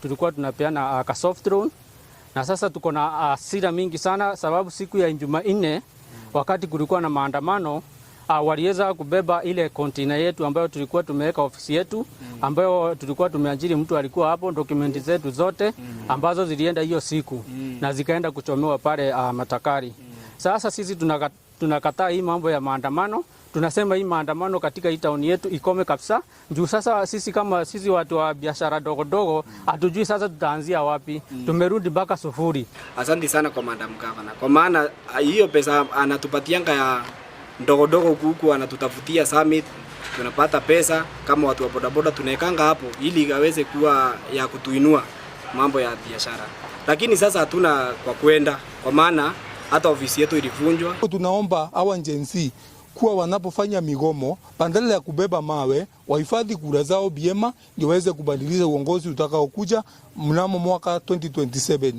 Tulikuwa tunapeana ka soft loan na sasa tuko na hasira mingi sana sababu siku ya Jumanne wakati kulikuwa na maandamano waliweza kubeba ile container yetu ambayo tulikuwa tumeweka ofisi yetu ambayo tulikuwa tumeajiri mtu alikuwa hapo, dokumenti zetu zote ambazo zilienda hiyo siku na zikaenda kuchomewa pale Matakari. Sasa sisi tunakataa hii mambo ya maandamano. Tunasema hii maandamano katika hii town yetu ikome kabisa. Juu sasa sisi kama sisi watu wa biashara dogo dogo hatujui sasa tutaanzia wapi. Tumerudi mpaka sufuri. Asante sana kwa Madam Governor. Kwa maana hiyo pesa anatupatianga ya ndogo dogo huku anatutafutia summit. Tunapata pesa kama watu wa bodaboda tunaekanga hapo ili aweze kuwa ya kutuinua mambo ya biashara. Lakini sasa hatuna kwa kwenda kwa maana hata ofisi yetu ilivunjwa. Tunaomba hawa agency kuwa wanapofanya migomo badala ya kubeba mawe wahifadhi kura zao vyema ndio waweze kubadilisha uongozi utakaokuja mnamo mwaka 2027.